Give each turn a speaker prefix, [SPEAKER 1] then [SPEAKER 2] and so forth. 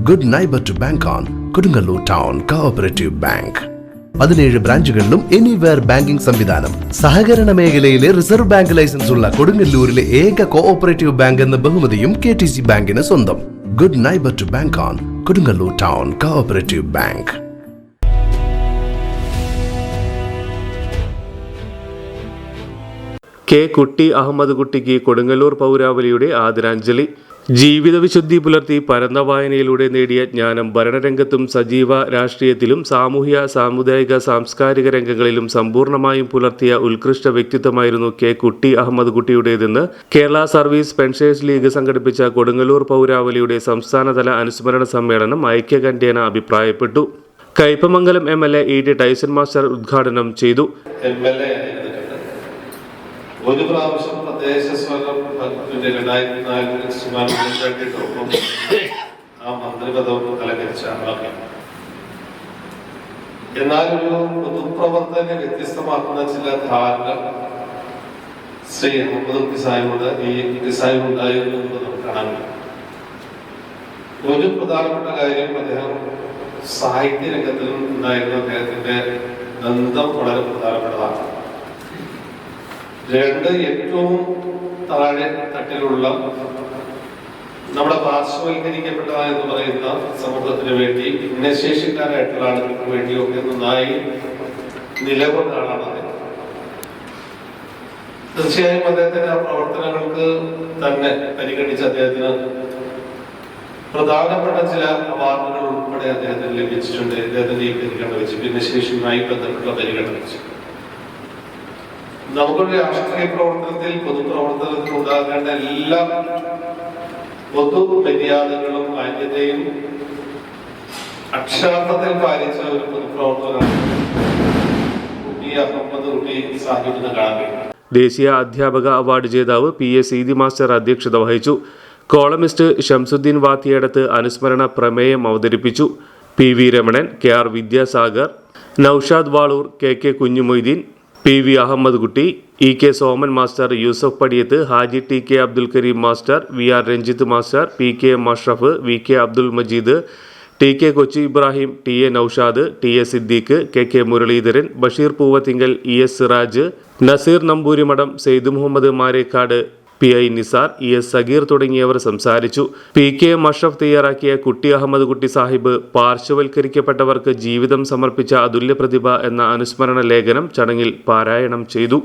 [SPEAKER 1] Good neighbour to bank on Kodungallur town cooperative bank. 17 ബ്രാഞ്ചുകളിലും anywhere banking സംവിധാനം. സഹകരണ മേഖലയിലെ റിസർവ് ബാങ്ക് ലൈസൻസ് ഉള്ള കൊടുങ്ങല്ലൂരിലെ ഏക കോഓപ്പറേറ്റീവ് ബാങ്ക് എന്ന ബഹുമതിയും KTC ബാങ്കിന് സ്വന്തം. Good neighbour to bank on Kodungallur town cooperative bank.
[SPEAKER 2] Kutty Ahmed കുട്ടിക്ക് കൊടുങ്ങല്ലൂർ പൗരാവലിയുടെ ആദരാഞ്ജലി. ജീവിത വിശുദ്ധി പുലർത്തി പരന്ന വായനയിലൂടെ നേടിയ ജ്ഞാനം ഭരണരംഗത്തും സജീവ രാഷ്ട്രീയത്തിലും സാമൂഹ്യ സാമുദായിക സാംസ്കാരിക രംഗങ്ങളിലും സമ്പൂർണ്ണമായും പുലർത്തിയ ഉത്കൃഷ്ട വ്യക്തിത്വമായിരുന്നു കുട്ടി അഹമ്മദ് കുട്ടിയുടേതെന്ന് കേരള സർവീസ് പെൻഷേഴ്സ് ലീഗ് സംഘടിപ്പിച്ച കൊടുങ്ങല്ലൂർ പൗരാവലിയുടെ സംസ്ഥാനതല അനുസ്മരണ സമ്മേളനം ഐക്യകണ്ഠേന അഭിപ്രായപ്പെട്ടു. Kaipamangalam MLA E.T. Tyson master ഉദ്ഘാടനം ചെയ്തു.
[SPEAKER 3] ഒരു പ്രാവശ്യം പ്രദേശസ്വരം 2004 ആ മന്ത്രിപദവും അലങ്കരിച്ച ആളാണ്. എന്നാൽ ഒരു പൊതുപ്രവർത്തകനെ വ്യത്യസ്തമാക്കുന്ന ചില ധാരണകൾ ശ്രീ അഹമ്മദ് കുട്ടി സാഹിബ് ഉണ്ടായിരുന്നു എന്ന് നമുക്ക് കാണാൻ കഴിയും. ഒരു പ്രധാനപ്പെട്ട കാര്യം, അദ്ദേഹം സാഹിത്യ രംഗത്തിലും ഉണ്ടായിരുന്ന അദ്ദേഹത്തിന്റെ ബന്ധം വളരെ പ്രധാനപ്പെട്ടതാണ്. 2, ഏറ്റവും താഴെ തട്ടിലുള്ള നമ്മുടെ പാർശ്വവൽക്കരിക്കപ്പെട്ടതെന്ന് പറയുന്ന സമൂഹത്തിന് വേണ്ടി ഭിന്നശേഷിക്കാരായിട്ടുള്ള ആളുകൾക്ക് വേണ്ടിയൊക്കെ നന്നായി നിലകൊണ്ട ആളാണ് അദ്ദേഹം. തീർച്ചയായും അദ്ദേഹത്തിന്റെ ആ പ്രവർത്തനങ്ങൾക്ക് തന്നെ പരിഗണിച്ച് അദ്ദേഹത്തിന് പ്രധാനപ്പെട്ട ചില അവാർഡുകൾ ഉൾപ്പെടെ അദ്ദേഹത്തിന് ലഭിച്ചിട്ടുണ്ട്. അദ്ദേഹത്തിന്റെ ഈ പരിഗണന വെച്ച് ഭിന്നശേഷിയുമായി ബന്ധപ്പെട്ട പരിഗണന വെച്ച് നമുക്കൊരു രാഷ്ട്രീയ പ്രവർത്തനത്തിൽ പൊതുപ്രവർത്തനത്തിൽ ഉണ്ടാകേണ്ട എല്ലാ പൊതു മര്യാദകളും മാന്യതയും അക്ഷരാർത്ഥത്തിൽ പാലിച്ച ഒരു പൊതുപ്രവർത്തനമാണ് കുട്ടി അഹമ്മദ് കുട്ടി സാഹിബിന് കാണാൻ കഴിയും.
[SPEAKER 2] ദേശീയ അധ്യാപക അവാർഡ് ജേതാവ് PS സീതി മാസ്റ്റർ അധ്യക്ഷത വഹിച്ചു. കോളമിസ്റ്റ് ഷംസുദ്ദീൻ വാത്തിയടത്ത് അനുസ്മരണ പ്രമേയം അവതരിപ്പിച്ചു. PV Ramanan, KR Vidyasagar, Naushad Valoor, KK Kunjumoideen, PV Ahammed Kutty, EK Soman master, Yusuf Padiyath, Haji TK Abdul Kareem master, VR Ranjith master, PKM Ashraf, VK Abdul Majeed, TK Kochi Ibrahim, TA Noushad, TA Siddique, KK Muraleedharan, Basheer Poovathinkal, ES Siraj, Naseer Namboorimadom, Syed Muhammed Marekkad, PI Nisar, ES Sageer തുടങ്ങിയവർ സംസാരിച്ചു. PKM അഷ്റഫ് തയ്യാറാക്കിയ കുട്ടി അഹമ്മദ് കുട്ടി സാഹിബ് പാർശ്വവൽക്കരിക്കപ്പെട്ടവർക്ക് ജീവിതം സമർപ്പിച്ച അതുല്യ പ്രതിഭ എന്ന അനുസ്മരണ ലേഖനം ചടങ്ങിൽ പാരായണം ചെയ്തു.